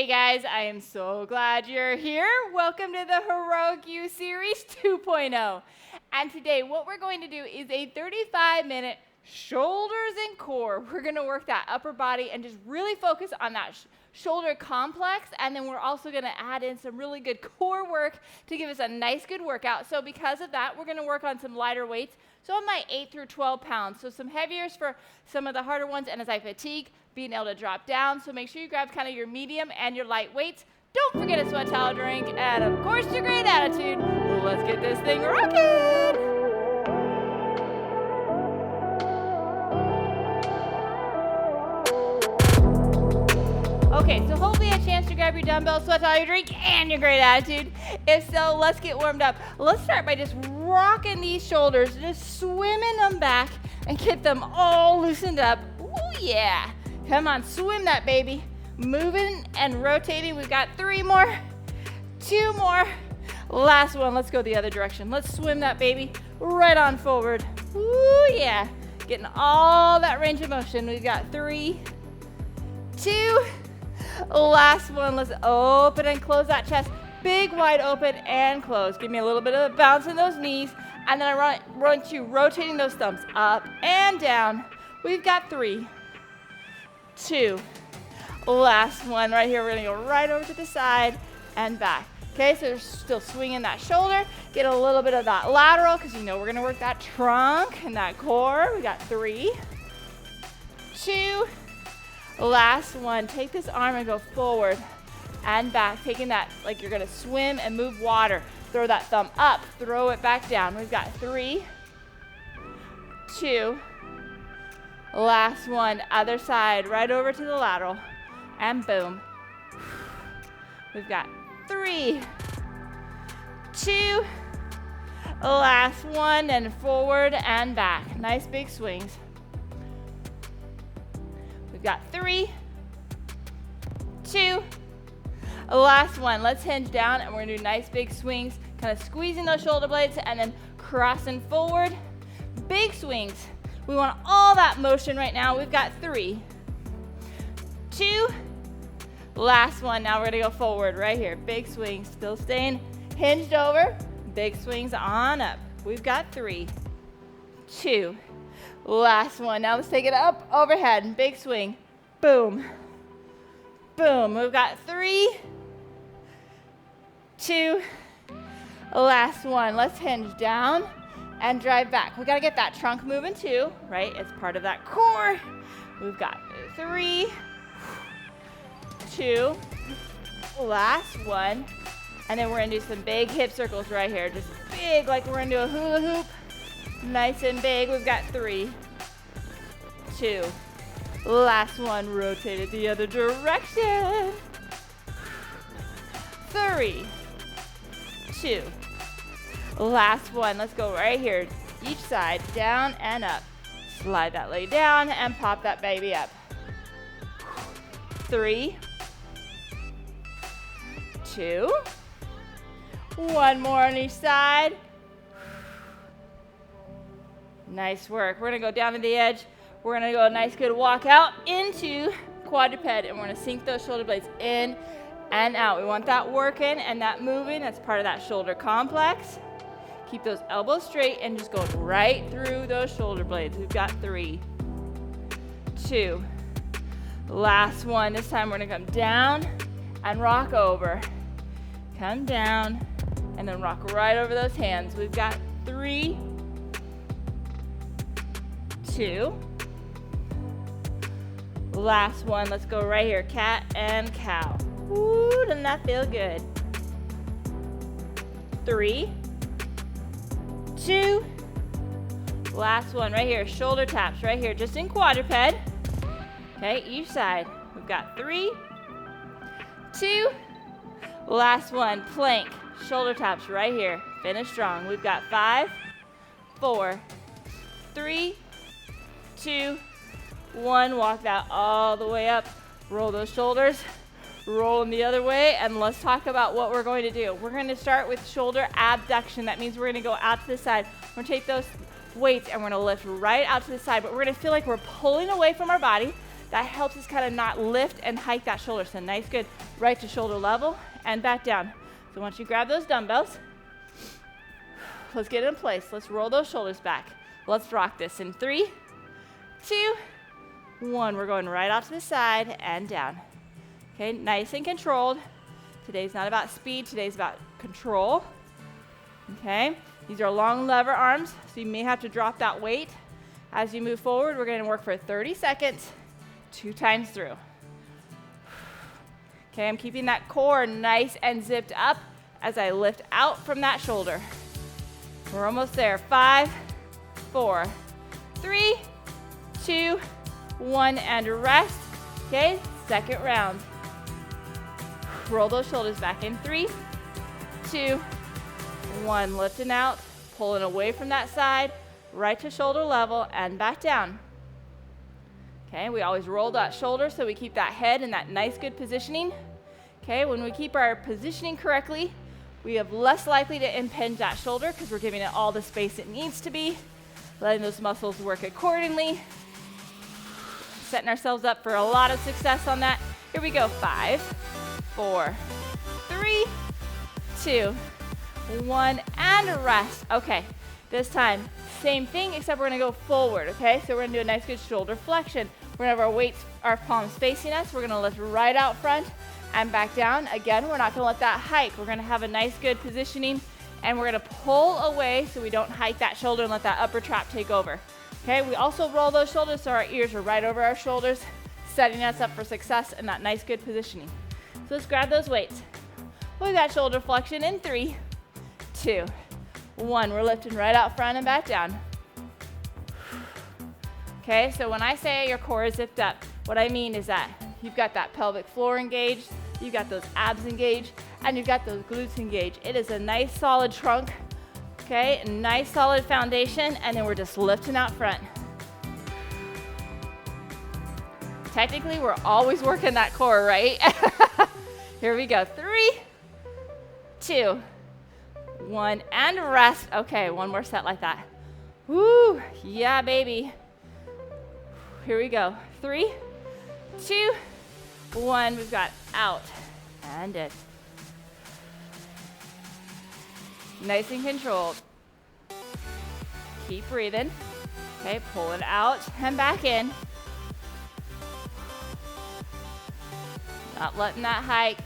Hey guys, I am so glad you're here. Welcome to the Heroic You Series 2.0. And today what we're going to do is a 35-minute shoulders and core. We're going to work that upper body and just really focus on that shoulder complex, and then we're also going to add in some really good core work to give us a nice good workout. So because of that, we're going to work on some lighter weights. So on my 8 through 12 pounds. So some heaviers for some of the harder ones, and as I fatigue, being able to drop down. So make sure you grab kind of your medium and your light weights. Don't forget a sweat towel drink, and of course your great attitude. Let's get this thing rocking. Okay, so hopefully you had a chance to grab your dumbbells, sweat towel, your drink, and your great attitude. If so, let's get warmed up. Let's start by just rocking these shoulders, just swimming them back and get them all loosened up. Ooh, yeah. Come on, swim that baby. Moving and rotating. We've got 3 more, 2 more. Last one, let's go the other direction. Let's swim that baby right on forward. Ooh, yeah. Getting all that range of motion. We've got 3, 2, last one. Let's open and close that chest. Big, wide open and close. Give me a little bit of a bounce in those knees. And then I want you rotating those thumbs up and down. We've got 3, 2, last one right here. We're gonna go right over to the side and back. Okay, so you're still swinging that shoulder. Get a little bit of that lateral, because you know we're gonna work that trunk and that core. We got 3, 2, last one. Take this arm and go forward and back, taking that like you're gonna swim and move water. Throw that thumb up, throw it back down. We've got 3, 2, last one. Other side, right over to the lateral, and boom. We've got 3, 2, last one, and forward and back. Nice big swings. We've got 3, 2, last one. Let's hinge down, and we're gonna do nice big swings, kind of squeezing those shoulder blades and then crossing forward. Big swings. We want all that motion right now. We've got 3, 2, last one. Now we're gonna go forward right here. Big swings, still staying hinged over. Big swings on up. We've got 3, 2, last one. Now let's take it up overhead. Big swing. Boom. Boom. We've got 3, 2, last one. Let's hinge down and drive back. We gotta get that trunk moving too, right? It's part of that core. We've got 3, 2, last one. And then we're gonna do some big hip circles right here. Just big, like we're gonna do a hula hoop. Nice and big. We've got 3, 2, last one. Rotate it the other direction. 3, 2, last one. Let's go right here. Each side, down and up. Slide that leg down and pop that baby up. 3, 2, 1 more on each side. Nice work. We're gonna go down to the edge. We're gonna go a nice good walk out into quadruped, and we're gonna sink those shoulder blades in and out. We want that working and that moving. That's part of that shoulder complex. Keep those elbows straight and just go right through those shoulder blades. We've got 3, 2, last one. This time we're gonna come down and rock over. Come down and then rock right over those hands. We've got 3, 2, last one. Let's go right here, cat and cow. Ooh, doesn't that feel good? 3, 2, last one right here, shoulder taps right here, just in quadruped. Okay, each side. We've got 3, 2, last one, plank, shoulder taps right here. Finish strong. We've got 5, 4, 3, 2, 1. Walk that all the way up. Roll those shoulders. Roll them the other way, and let's talk about what we're going to do. We're going to start with shoulder abduction. That means we're going to go out to the side. We're going to take those weights and we're going to lift right out to the side, but we're going to feel like we're pulling away from our body. that helps us kind of not lift and hike that shoulder. So nice, good, right to shoulder level and back down. So once you grab those dumbbells, let's get it in place. Let's roll those shoulders back. Let's rock this in 3, 2, 1. We're going right off to the side and down. Okay, nice and controlled. Today's not about speed, today's about control. Okay, these are long lever arms, so you may have to drop that weight. As you move forward, we're going to work for 30 seconds, 2 times through. Okay, I'm keeping that core nice and zipped up as I lift out from that shoulder. We're almost there. 5, 4, 3, 2, 1, and rest. Okay, second round. Roll those shoulders back in 3, 2, 1. Lifting out, pulling away from that side, right to shoulder level and back down. Okay, we always roll that shoulder so we keep that head in that nice, good positioning. Okay, when we keep our positioning correctly, we have less likely to impinge that shoulder because we're giving it all the space it needs to be, letting those muscles work accordingly, setting ourselves up for a lot of success on that. Here we go. 5, 4, 3, 2, 1, and rest. Okay, this time, same thing, except we're gonna go forward, okay? So we're gonna do a nice, good shoulder flexion. We're gonna have our weights, our palms facing us. We're gonna lift right out front and back down. Again, we're not gonna let that hike. We're gonna have a nice, good positioning, and we're gonna pull away so we don't hike that shoulder and let that upper trap take over. Okay, we also roll those shoulders so our ears are right over our shoulders, setting us up for success in that nice, good positioning. So let's grab those weights. Look at that shoulder flexion in 3, 2, 1. We're lifting right out front and back down. Okay, so when I say your core is zipped up, what I mean is that you've got that pelvic floor engaged, you've got those abs engaged, and you've got those glutes engaged. It is a nice solid trunk, okay, a nice solid foundation, and then we're just lifting out front. Technically, we're always working that core, right? Here we go. 3, 2, 1, and rest. Okay, one more set like that. Woo, yeah, baby. Here we go. 3, 2, 1. We've got out and in. Nice and controlled. Keep breathing. Okay, pull it out and back in. Not letting that hike.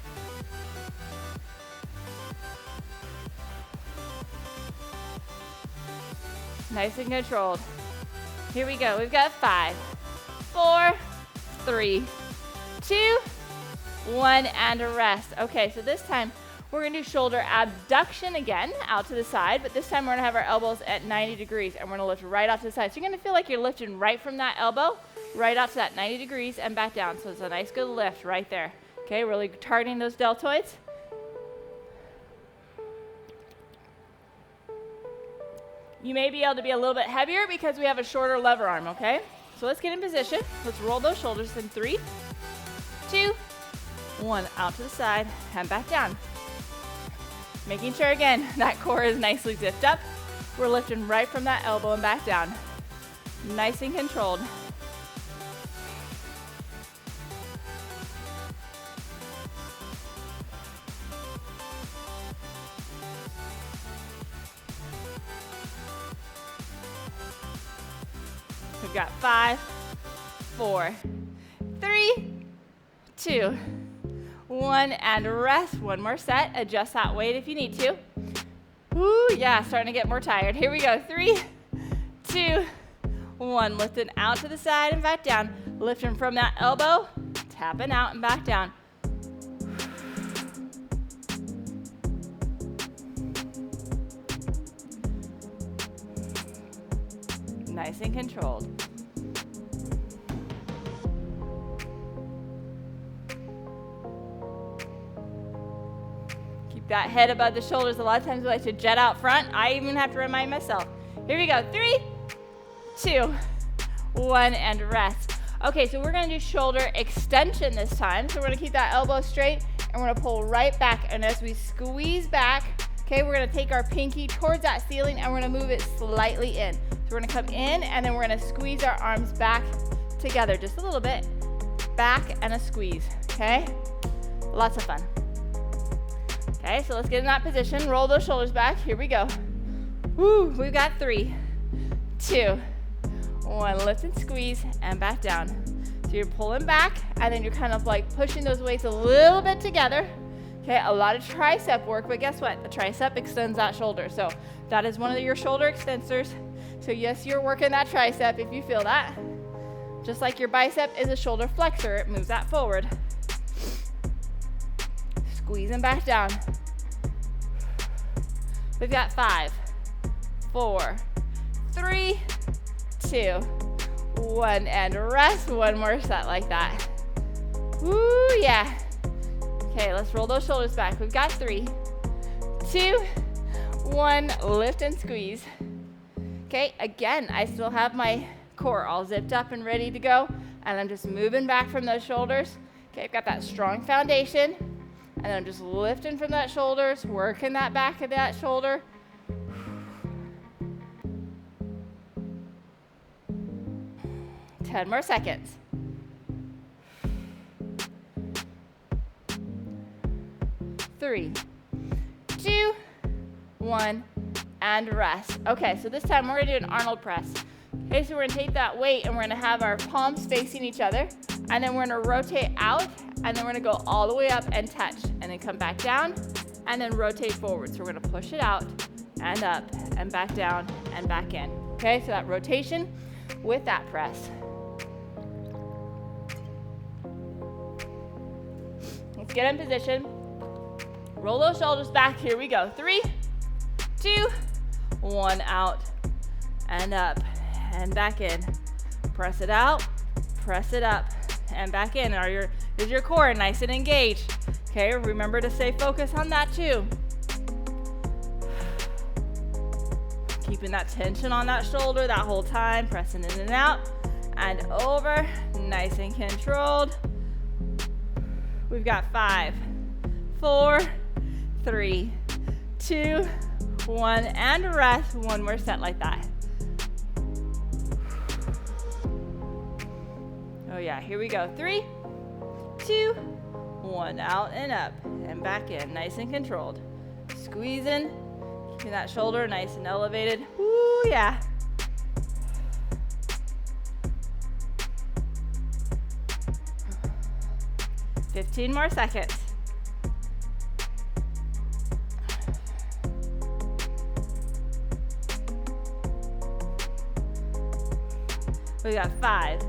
Nice and controlled. Here we go. We've got 5, 4, 3, 2, 1, and a rest. Okay, so this time we're gonna do shoulder abduction again, out to the side, but this time we're gonna have our elbows at 90 degrees and we're gonna lift right off to the side. So you're gonna feel like you're lifting right from that elbow, right out to that 90 degrees and back down. So it's a nice good lift right there. Okay, really targeting those deltoids. You may be able to be a little bit heavier because we have a shorter lever arm, okay? So let's get in position. Let's roll those shoulders in 3, 2, 1, out to the side and back down. Making sure, again, that core is nicely zipped up. We're lifting right from that elbow and back down. Nice and controlled. We've got 5, 4, 3, 2, 1, and rest. One more set. Adjust that weight if you need to. Woo, yeah, starting to get more tired. Here we go. 3, 2, 1. Lifting out to the side and back down. Lifting from that elbow, tapping out and back down. Nice and controlled. Keep that head above the shoulders. A lot of times we like to jet out front. I even have to remind myself. Here we go. 3, 2, 1, and rest. Okay, so we're gonna do shoulder extension this time. So we're gonna keep that elbow straight and we're gonna pull right back. And as we squeeze back, okay, we're gonna take our pinky towards that ceiling and we're gonna move it slightly in. So we're gonna come in and then we're gonna squeeze our arms back together just a little bit. back, and a squeeze, okay? Lots of fun. Okay, so let's get in that position. Roll those shoulders back. Here we go. Woo, we've got 3, 2, 1. Lift and squeeze, and back down. So you're pulling back, and then you're kind of like pushing those weights a little bit together. Okay, a lot of tricep work, but guess what? The tricep extends that shoulder. So that is one of your shoulder extensors. So yes, you're working that tricep if you feel that. Just like your bicep is a shoulder flexor, it moves that forward. Squeezing back down. We've got 5, 4, 3, 2, 1, and rest. One more set like that. Woo, yeah. Okay, let's roll those shoulders back. We've got 3, 2, 1, lift and squeeze. Okay, again, I still have my core all zipped up and ready to go, and I'm just moving back from those shoulders. Okay, I've got that strong foundation, and then I'm just lifting from that shoulders, working that back of that shoulder. 10 more seconds. 3, 2, 1, and rest. Okay, so this time we're gonna do an Arnold press. Okay, so we're gonna take that weight and we're gonna have our palms facing each other, and then we're gonna rotate out, and then we're gonna go all the way up and touch, and then come back down, and then rotate forward. So we're gonna push it out, and up, and back down, and back in. Okay, so that rotation with that press. Let's get in position. Roll those shoulders back. Here we go. 3, 2, 1, out, and up, and back in. Press it out, press it up, and back in. Is your core nice and engaged? Okay, remember to stay focused on that too. Keeping that tension on that shoulder that whole time, pressing in and out, and over, nice and controlled. We've got 5, 4, 3, 2, 1, and rest. One more set like that. Oh yeah, here we go. 3, 2, 1, out and up, and back in, nice and controlled. Squeezing, keeping that shoulder nice and elevated. Woo, yeah. $15 more seconds. We got 5,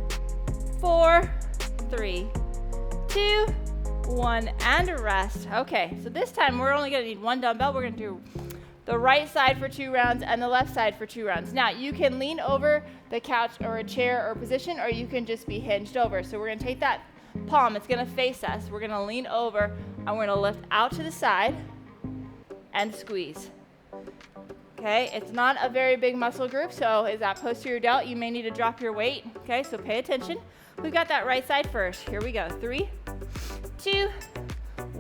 4, 3, 2, 1, and a rest. Okay, so this time we're only gonna need 1 dumbbell. We're gonna do the right side for 2 rounds and the left side for 2 rounds. Now, you can lean over the couch or a chair or position, or you can just be hinged over. So we're gonna take that palm, it's gonna face us. We're gonna lean over, and we're gonna lift out to the side and squeeze. Okay, it's not a very big muscle group, so is that posterior delt? You may need to drop your weight. Okay, so pay attention. We've got that right side first. Here we go. 3, 2,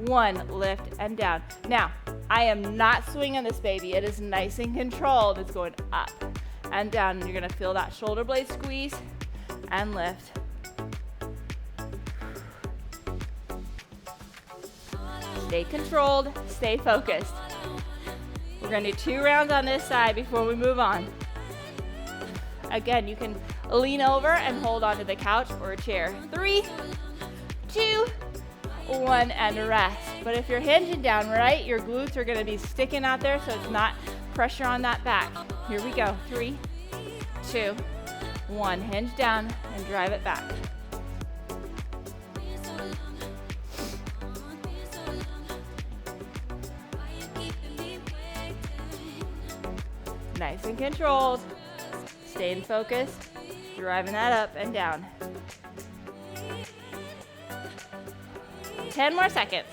1, lift and down. Now, I am not swinging this baby. It is nice and controlled. It's going up and down, and you're gonna feel that shoulder blade squeeze and lift. Stay controlled, stay focused. We're gonna do 2 rounds on this side before we move on. Again, you can lean over and hold onto the couch or a chair. 3, 2, 1, and rest. But if you're hinging down, right, your glutes are gonna be sticking out there, so it's not pressure on that back. Here we go. 3, 2, 1. Hinge down and drive it back. Nice and controlled. Staying focused. Driving that up and down. 10 more seconds.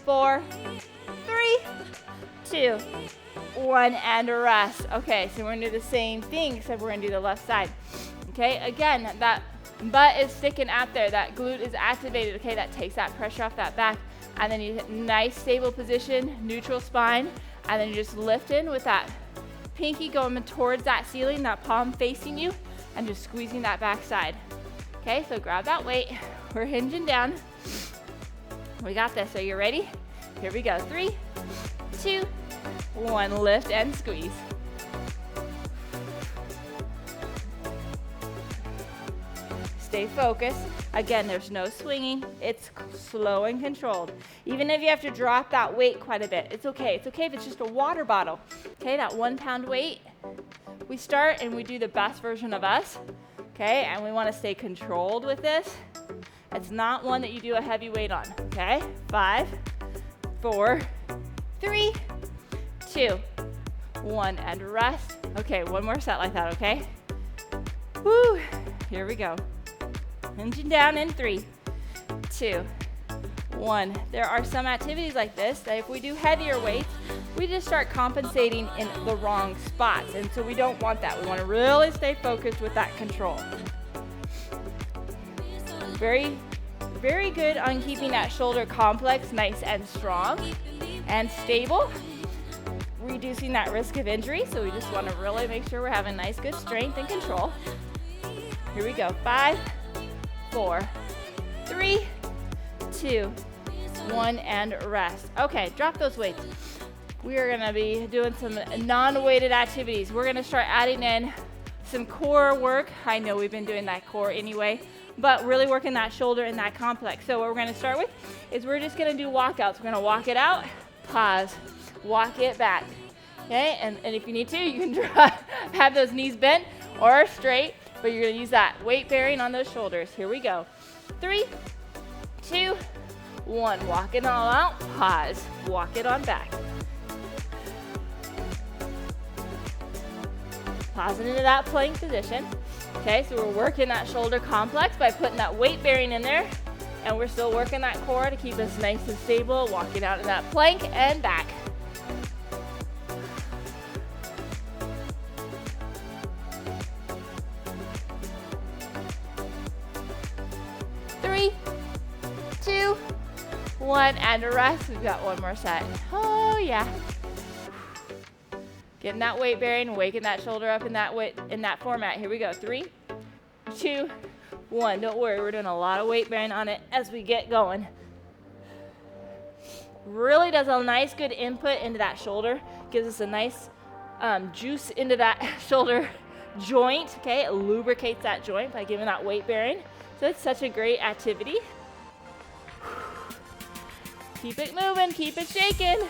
4, 3, 2, 1, and rest. Okay, so we're gonna do the same thing, except we're gonna do the left side. Okay, again, that butt is sticking out there. That glute is activated. Okay, that takes that pressure off that back. And then you hit nice stable position, neutral spine, and then you just lift in with that pinky going towards that ceiling, that palm facing you, and just squeezing that back side. Okay, so grab that weight. We're hinging down. We got this. Are you ready? Here we go. 3, 2, 1. Lift and squeeze. Stay focused. Again, there's no swinging. It's slow and controlled. Even if you have to drop that weight quite a bit, it's okay. It's okay if it's just a water bottle. Okay, that 1 pound weight. We start and we do the best version of us. Okay, and we want to stay controlled with this. It's not one that you do a heavy weight on. Okay, 5, 4, 3, 2, 1, and rest. Okay, one more set like that, okay? Woo, here we go. Hinging down in 3, 2, 1. There are some activities like this that if we do heavier weights, we just start compensating in the wrong spots. And so we don't want that. We want to really stay focused with that control. Very, very good on keeping that shoulder complex nice and strong and stable. Reducing that risk of injury. So we just want to really make sure we're having nice, good strength and control. Here we go. 5, 4, 3, 2, 1, and rest. Okay, drop those weights. We are going to be doing some non-weighted activities. We're going to start adding in some core work. I know we've been doing that core anyway, but really working that shoulder and that complex. So what we're going to start with is we're just going to do walkouts. We're going to walk it out, pause, walk it back. Okay, and if you need to, you can have those knees bent or straight, but you're going to use that weight bearing on those shoulders. Here we go. 3, 2, 1. Walk it all out, pause, walk it on back. Pausing into that plank position. Okay, so we're working that shoulder complex by putting that weight bearing in there, and we're still working that core to keep us nice and stable, walking out in that plank and back. Three, 2, 1, and rest. We've got one more set. Oh yeah. Getting that weight bearing, waking that shoulder up in that format. Here we go. 3, 2, 1. Don't worry, we're doing a lot of weight bearing on it as we get going. Really does a nice good input into that shoulder. Gives us a nice juice into that shoulder joint. Okay, it lubricates that joint by giving that weight bearing. So it's such a great activity. Keep it moving, keep it shaking.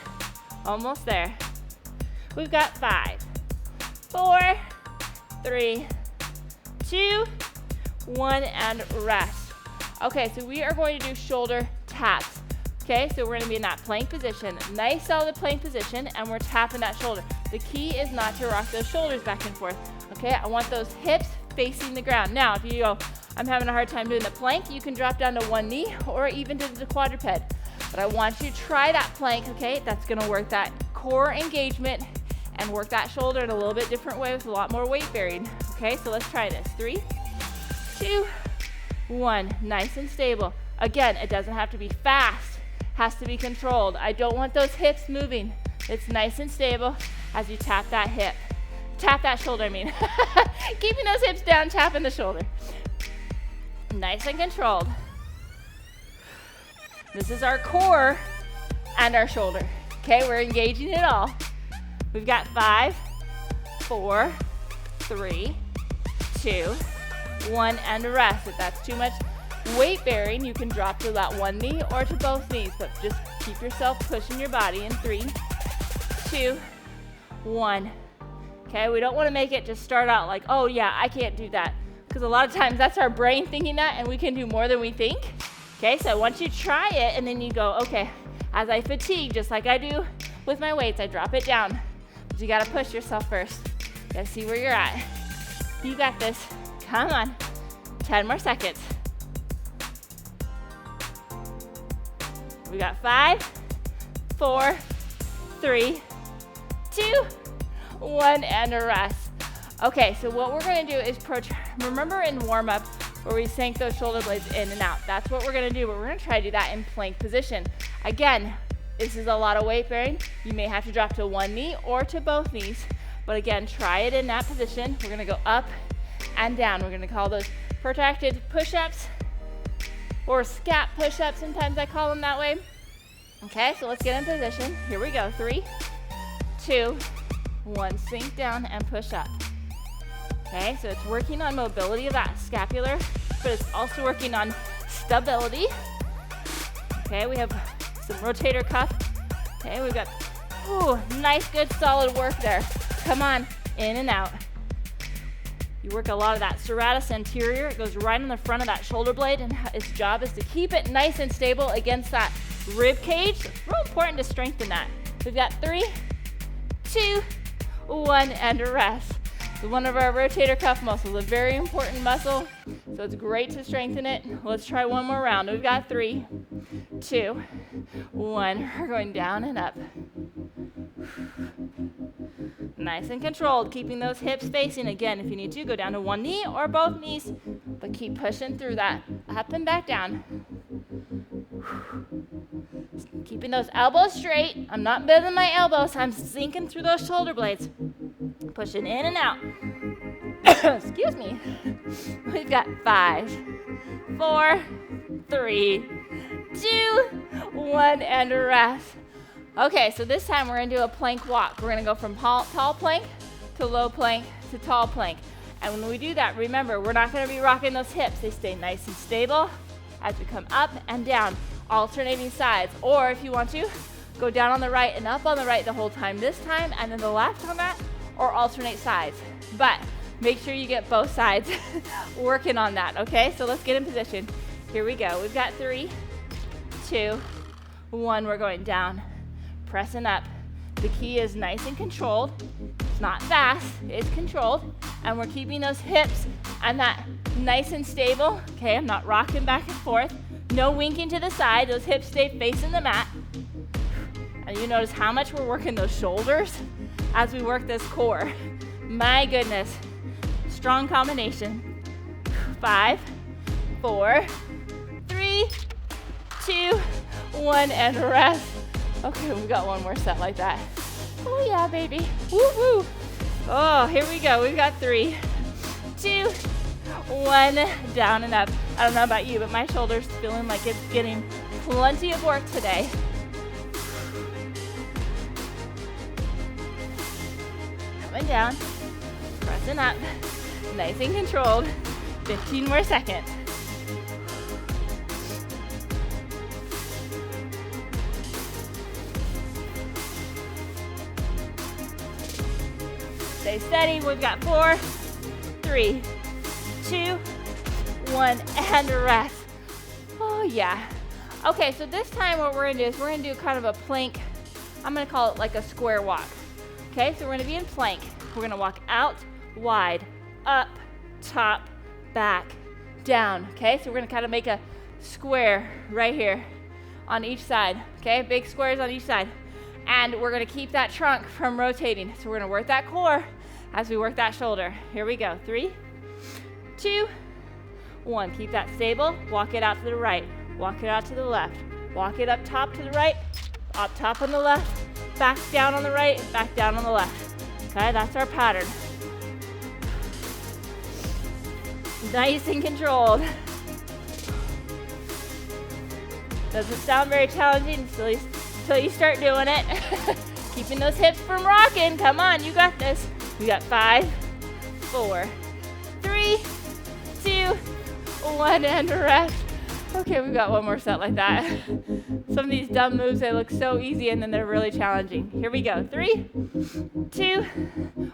Almost there. We've got 5, 4, 3, 2, 1, and rest. Okay, so we are going to do shoulder taps. Okay, so we're going to be in that plank position, nice solid plank position, and we're tapping that shoulder. The key is not to rock those shoulders back and forth. Okay, I want those hips facing the ground. Now, if you go, I'm having a hard time doing the plank, you can drop down to one knee or even to the quadruped. But I want you to try that plank, okay? That's going to work that core engagement and work that shoulder in a little bit different way with a lot more weight bearing. Okay, so let's try this. 3, 2, 1. Nice and stable. Again, it doesn't have to be fast. Has to be controlled. I don't want those hips moving. It's nice and stable as you tap that hip. Tap that shoulder, I mean. Keeping those hips down, tapping the shoulder. Nice and controlled. This is our core and our shoulder. Okay, we're engaging it all. We've got 5, 4, 3, 2, 1, and rest. If that's too much weight bearing, you can drop to that one knee or to both knees, but just keep yourself pushing your body in 3, 2, 1. Okay, we don't want to make it just start out like, oh yeah, I can't do that. Because a lot of times that's our brain thinking that, and we can do more than we think. Okay, so once you try it, and then you go, okay, as I fatigue, just like I do with my weights, I drop it down. But you gotta push yourself first. You gotta see where you're at. You got this. Come on. 10 more seconds. We got 5, 4, 3, 2, 1, and a rest. Okay, so what we're gonna do is remember in warm-up where we sank those shoulder blades in and out. That's what we're gonna do, but we're gonna try to do that in plank position. Again, this is a lot of weight bearing. You may have to drop to one knee or to both knees, But again, try it in that position. We're gonna go up and down. We're gonna call those protracted push-ups or scap push-ups. Sometimes I call them that way. Okay, so let's get in position. Here we go. 3, 2, 1. Sink down and push up. Okay, so it's working on mobility of that scapular, but it's also working on stability. Okay, we have some rotator cuff. Okay, we've got, ooh, nice, good, solid work there. Come on, in and out. You work a lot of that serratus anterior. It goes right in the front of that shoulder blade, and its job is to keep it nice and stable against that rib cage. It's real important to strengthen that. We've got 3, 2, 1, and a rest. So one of our rotator cuff muscles, a very important muscle, so it's great to strengthen it. Let's try one more round. We've got 3, 2, 1. We're going down and up. Nice and controlled, keeping those hips facing. Again, if you need to, go down to one knee or both knees, but keep pushing through that. Up and back down. Keeping those elbows straight. I'm not bending my elbows. I'm sinking through those shoulder blades. Pushing in and out. Excuse me. We've got 5, 4, 3, 2, 1, and rest. Okay, so this time we're gonna do a plank walk. We're gonna go from tall plank to low plank to tall plank. And when we do that, remember, we're not gonna be rocking those hips. They stay nice and stable as we come up and down, alternating sides. Or if you want to, go down on the right and up on the right the whole time this time, and then the left on that, or alternate sides. But make sure you get both sides working on that, okay? So let's get in position. Here we go. We've got 3, 2, 1. We're going down, pressing up. The key is nice and controlled. It's not fast, it's controlled. And we're keeping those hips and that nice and stable. Okay, I'm not rocking back and forth. No winking to the side. Those hips stay facing the mat. And you notice how much we're working those shoulders as we work this core. My goodness. Strong combination. 5, 4, 3, 2, 1, and rest. Okay, we've got one more set like that. Oh yeah, baby. Woo woo. Oh, here we go. We've got 3, 2, 1, down and up. I don't know about you, but my shoulder's feeling like it's getting plenty of work today. Coming down, pressing up, nice and controlled. 15 more seconds. Stay steady. We've got 4, 3, 2, 1, and rest. Oh yeah. Okay, so this time what we're gonna do is we're gonna do kind of a plank. I'm gonna call it like a square walk. Okay, so we're gonna be in plank. We're gonna walk out, wide, up, top, back, down. Okay, so we're gonna kind of make a square right here on each side. Okay, big squares on each side. And we're gonna keep that trunk from rotating. So we're gonna work that core as we work that shoulder. Here we go. 3, 2, 1. Keep that stable. Walk it out to the right. Walk it out to the left. Walk it up top to the right. Up top on the left. Back down on the right. Back down on the left. Okay, that's our pattern. Nice and controlled. Doesn't sound very challenging until you start doing it. Keeping those hips from rocking. Come on, you got this. We got 5, 4, 3, 2, 1, and rest. Okay, we've got one more set like that. Some of these dumb moves, they look so easy and then they're really challenging. Here we go. 3, 2,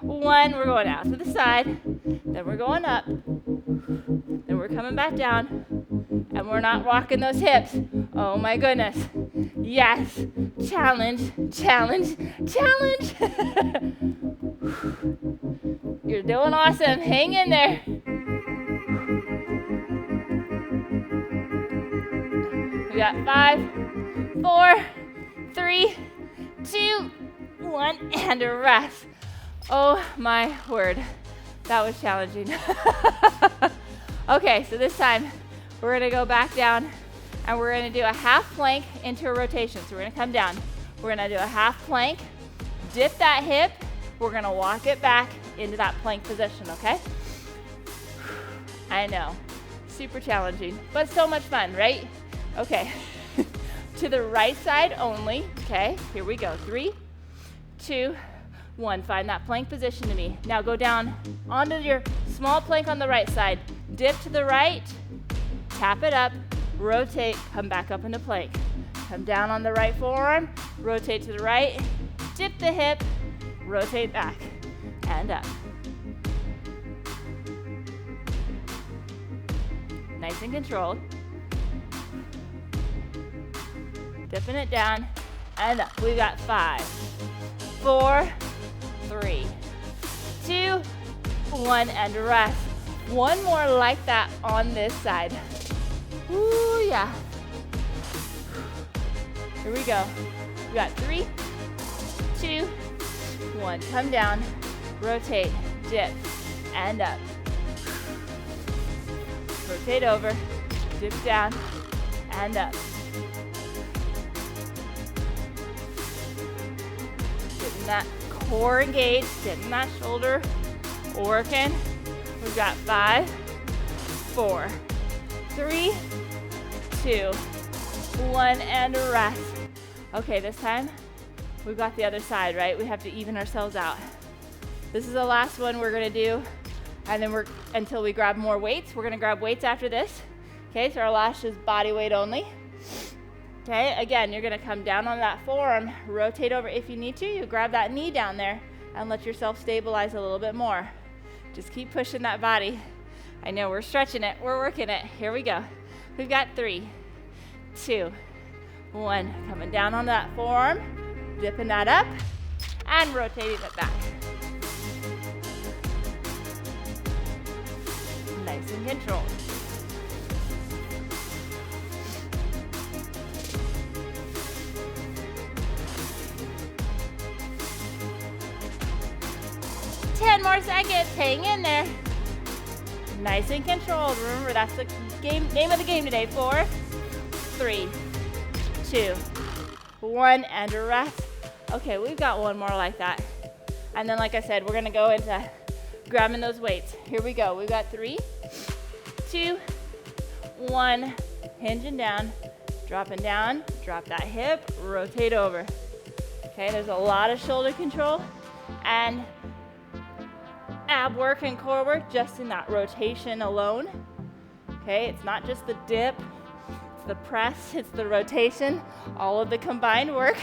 1. We're going out to the side. Then we're going up. Then we're coming back down. And we're not rocking those hips. Oh my goodness. Yes. Challenge, challenge, challenge. You're doing awesome. Hang in there. We got 5, 4, 3, 2, 1, and a rest. Oh my word. That was challenging. Okay, so this time we're gonna go back down and we're gonna do a half plank into a rotation. So we're gonna come down. We're gonna do a half plank, dip that hip, we're gonna walk it back into that plank position, okay? I know, super challenging, but so much fun, right? Okay, to the right side only, okay? Here we go, 3, 2, 1. Find that plank position to me. Now go down onto your small plank on the right side. Dip to the right, tap it up, rotate, come back up into plank. Come down on the right forearm, rotate to the right, dip the hip, rotate back, and up. Nice and controlled. Dipping it down, and up. We got 5, 4, 3, 2, 1, and rest. One more like that on this side. Ooh, yeah. Here we go. We got 3, 2, 1. Come down, rotate, dip, and up. Rotate over, dip down, and up. Getting that core engaged, getting that shoulder working. We've got 5, 4, 3, 2, 1, and rest. Okay, this time we've got the other side, right? We have to even ourselves out. This is the last one we're gonna do, and then until we grab more weights. We're gonna grab weights after this. Okay, so our last is body weight only. Okay, again, you're gonna come down on that forearm, rotate over if you need to. You grab that knee down there and let yourself stabilize a little bit more. Just keep pushing that body. I know we're stretching it, we're working it. Here we go. We've got 3, 2, 1. Coming down on that forearm, dipping that up, and rotating it back. Nice and controlled. More seconds, hang in there. Nice and controlled. Remember, that's the name of the game today. 4, 3, 2, 1, and rest. Okay, we've got one more like that. And then, like I said, we're gonna go into grabbing those weights. Here we go. We've got 3, 2, 1, hinging down, dropping down, drop that hip, rotate over. Okay, there's a lot of shoulder control and ab work and core work just in that rotation alone. Okay, it's not just the dip, it's the press, it's the rotation, all of the combined work.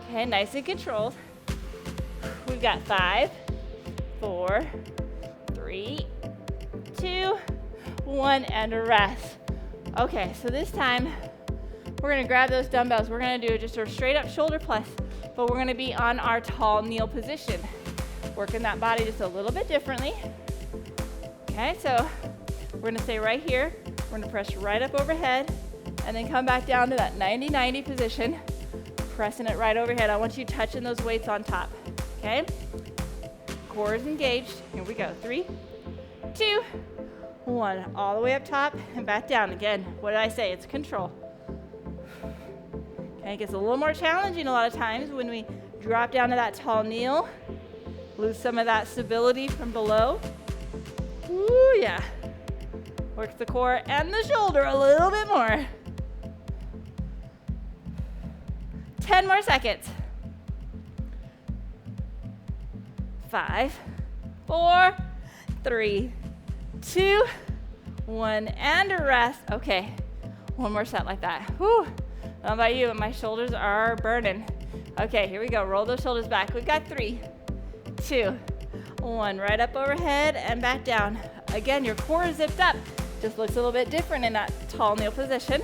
Okay, nice and controlled. We've got 5, 4, 3, 2, 1, and rest. Okay, so this time we're gonna grab those dumbbells. We're gonna do just a straight up shoulder press, but we're gonna be on our tall kneel position. Working that body just a little bit differently. Okay, so we're gonna stay right here. We're gonna press right up overhead and then come back down to that 90-90 position, pressing it right overhead. I want you touching those weights on top, okay? Core is engaged. Here we go. 3, 2, 1. All the way up top and back down. Again, what did I say? It's control. Okay, it gets a little more challenging a lot of times when we drop down to that tall kneel. Lose some of that stability from below. Ooh, yeah. Work the core and the shoulder a little bit more. 10 more seconds. 5, 4, 3, 2, 1, and rest. Okay, one more set like that. Whew. I don't know about you, but my shoulders are burning. Okay, here we go. Roll those shoulders back. We've got 3, 2, 1. Right up overhead and back down. Again, your core is zipped up. Just looks a little bit different in that tall kneel position.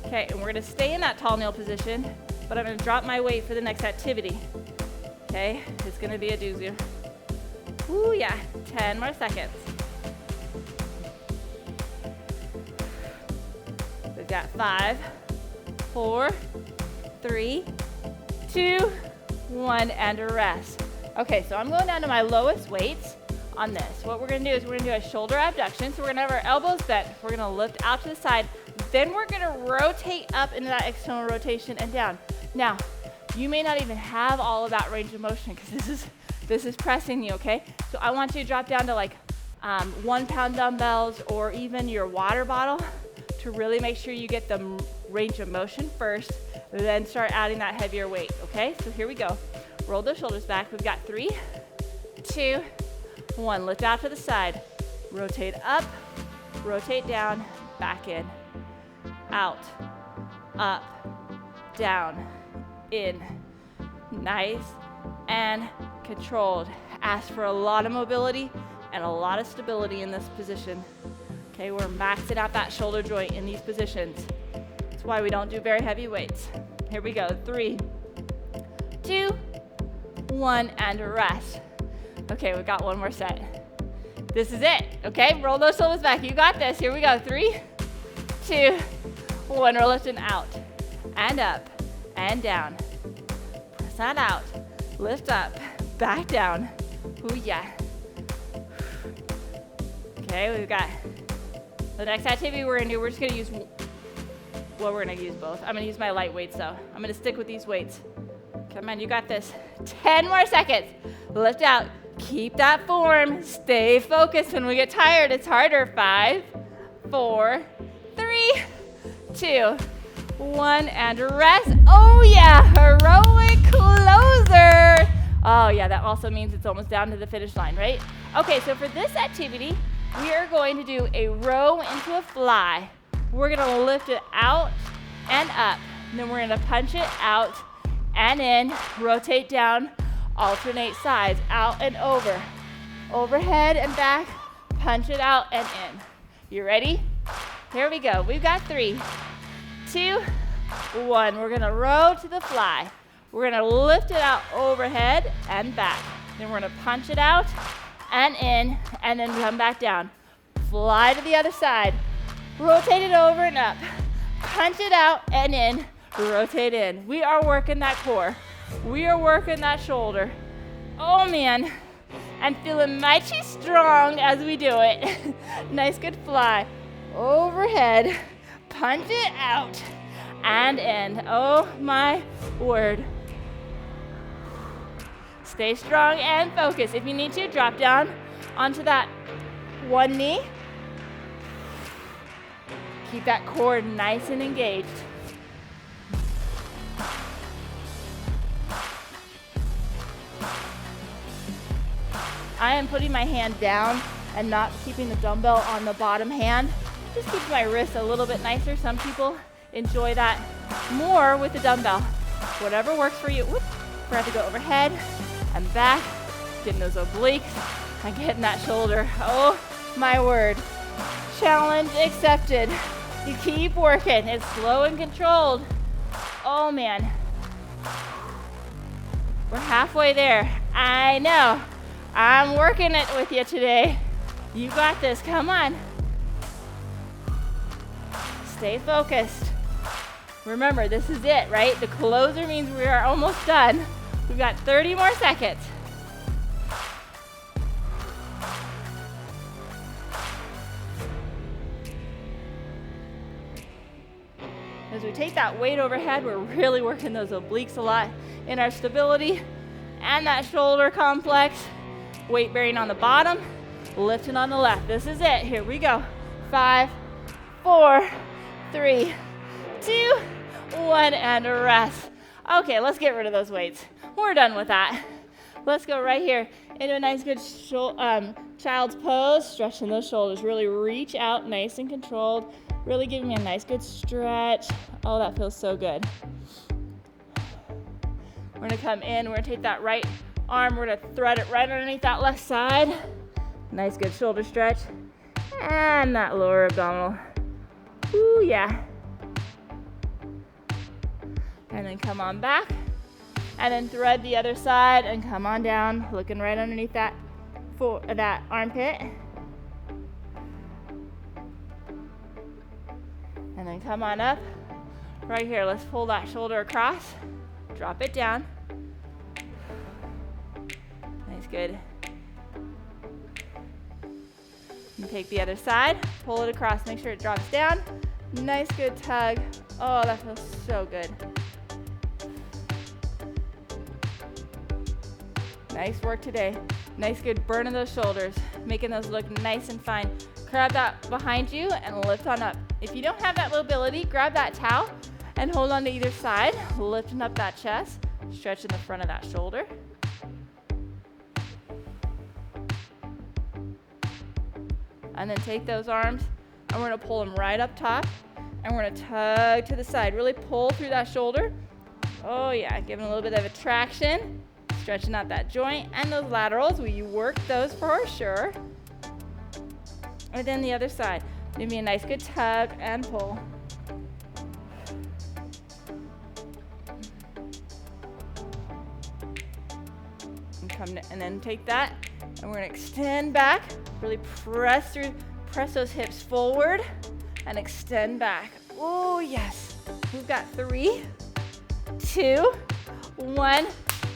Okay, and we're gonna stay in that tall kneel position, but I'm gonna drop my weight for the next activity. Okay, it's gonna be a doozy. Ooh, yeah, 10 more seconds. We've got 5, 4, 3, 2, 1, and a rest. Okay, so I'm going down to my lowest weights on this. What we're gonna do is we're gonna do a shoulder abduction. So we're gonna have our elbows bent. We're gonna lift out to the side. Then we're gonna rotate up into that external rotation and down. Now, You may not even have all of that range of motion because this is pressing you, okay? So I want you to drop down to like 1 pound dumbbells or even your water bottle to really make sure you get the range of motion first, then start adding that heavier weight, okay? So here we go. Roll those shoulders back. We've got 3, 2, 1. Lift out to the side. Rotate up, rotate down, back in, out, up, down, in. Nice and controlled. Ask for a lot of mobility and a lot of stability in this position. Okay, we're maxing out that shoulder joint in these positions. That's why we don't do very heavy weights. Here we go. 3, 2, 1, and rest. Okay, we've got one more set. This is it, okay? Roll those shoulders back. You got this. Here we go. 3, 2, 1. We're lifting out and up and down. Press that out. Lift up, back down. Ooh, yeah. Okay, we've got the next activity we're gonna do. We're just gonna use, well, we're gonna use both. I'm gonna use my light weights though. I'm gonna stick with these weights. Come on, you got this. 10 more seconds. Lift out. Keep that form. Stay focused. When we get tired, it's harder. 5, 4, 3, 2, 1, and rest. Oh yeah, heroic closer. Oh yeah, that also means it's almost down to the finish line, right? Okay, so for this activity, we are going to do a row into a fly. We're gonna lift it out and up. And then we're gonna punch it out and in, rotate down, alternate sides, out and over. Overhead and back, punch it out and in. You ready? Here we go. We've got 3, 2, 1. We're gonna row to the fly. We're gonna lift it out overhead and back. Then we're gonna punch it out and in, and then come back down. Fly to the other side. Rotate it over and up. Punch it out and in, rotate in. We are working that core. We are working that shoulder. Oh man, and feeling mighty strong as we do it. Nice, good fly. Overhead, punch it out and in. Oh my word. Stay strong and focus. If you need to, drop down onto that one knee. Keep that core nice and engaged. I am putting my hand down and not keeping the dumbbell on the bottom hand. Just keeps my wrist a little bit nicer. Some people enjoy that more with the dumbbell. Whatever works for you. Whoop. We're going to go overhead and back, getting those obliques and getting that shoulder. Oh my word. Challenge accepted. You keep working. It's slow and controlled. Oh man. We're halfway there. I know. I'm working it with you today. You got this. Come on. Stay focused. Remember, this is it, right? The closer means we are almost done. We've got 30 more seconds. As we take that weight overhead, we're really working those obliques a lot in our stability and that shoulder complex. Weight bearing on the bottom, lifting on the left. This is it. Here we go. 5, 4, 3, 2, 1, and rest. Okay, let's get rid of those weights. We're done with that. Let's go right here into a nice good child's pose, stretching those shoulders. Really reach out, nice and controlled. Really giving me a nice good stretch. Oh, that feels so good. We're gonna come in, we're gonna take that right arm, we're gonna thread it right underneath that left side. Nice good shoulder stretch. And that lower abdominal. Ooh, yeah. And then come on back. And then thread the other side and come on down, looking right underneath that armpit. And then come on up. Right here, let's pull that shoulder across. Drop it down. Nice, good. And take the other side, pull it across, make sure it drops down. Nice, good tug. Oh, that feels so good. Nice work today. Nice good burn of those shoulders, making those look nice and fine. Grab that behind you and lift on up. If you don't have that mobility, grab that towel and hold on to either side, lifting up that chest, stretching the front of that shoulder. And then take those arms and we're gonna pull them right up top and we're gonna tug to the side. Really pull through that shoulder. Oh yeah, giving a little bit of a traction, stretching out that joint and those laterals. We work those for sure. And then the other side. Give me a nice good tug and pull. And then take that and we're gonna extend back. Really press those hips forward and extend back. Oh yes. We've got 3, 2, 1.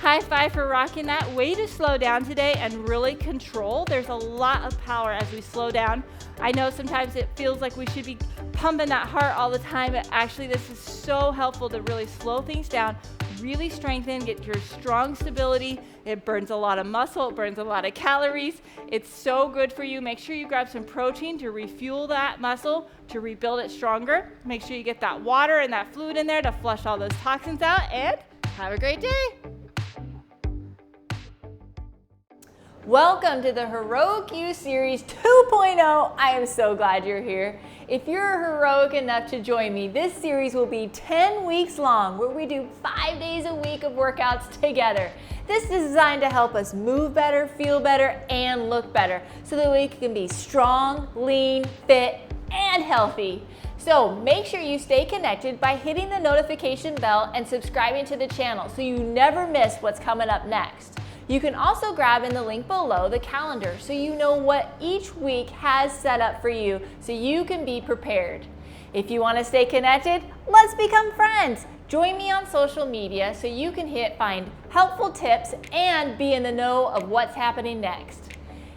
High five for rocking that. Way to slow down today and really control. There's a lot of power as we slow down. I know sometimes it feels like we should be pumping that heart all the time, but actually this is so helpful to really slow things down, really strengthen, get your strong stability. It burns a lot of muscle, it burns a lot of calories. It's so good for you. Make sure you grab some protein to refuel that muscle, to rebuild it stronger. Make sure you get that water and that fluid in there to flush all those toxins out, and have a great day. Welcome to the Heroic You Series 2.0. I am so glad you're here. If you're heroic enough to join me, this series will be 10 weeks long where we do 5 days a week of workouts together. This is designed to help us move better, feel better, and look better so that we can be strong, lean, fit, and healthy. So make sure you stay connected by hitting the notification bell and subscribing to the channel so you never miss what's coming up next. You can also grab in the link below the calendar so you know what each week has set up for you so you can be prepared. If you want to stay connected, let's become friends. Join me on social media so you can find helpful tips and be in the know of what's happening next.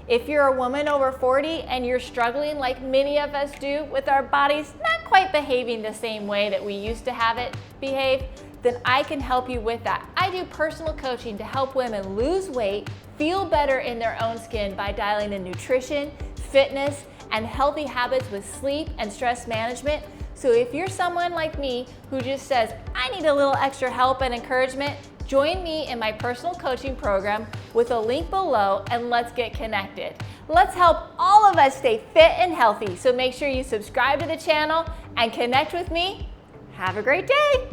If you're a woman over 40 and you're struggling like many of us do with our bodies not quite behaving the same way that we used to have it behave, then I can help you with that. I do personal coaching to help women lose weight, feel better in their own skin by dialing in nutrition, fitness, and healthy habits with sleep and stress management. So if you're someone like me who just says, I need a little extra help and encouragement, join me in my personal coaching program with a link below and let's get connected. Let's help all of us stay fit and healthy. So make sure you subscribe to the channel and connect with me. Have a great day.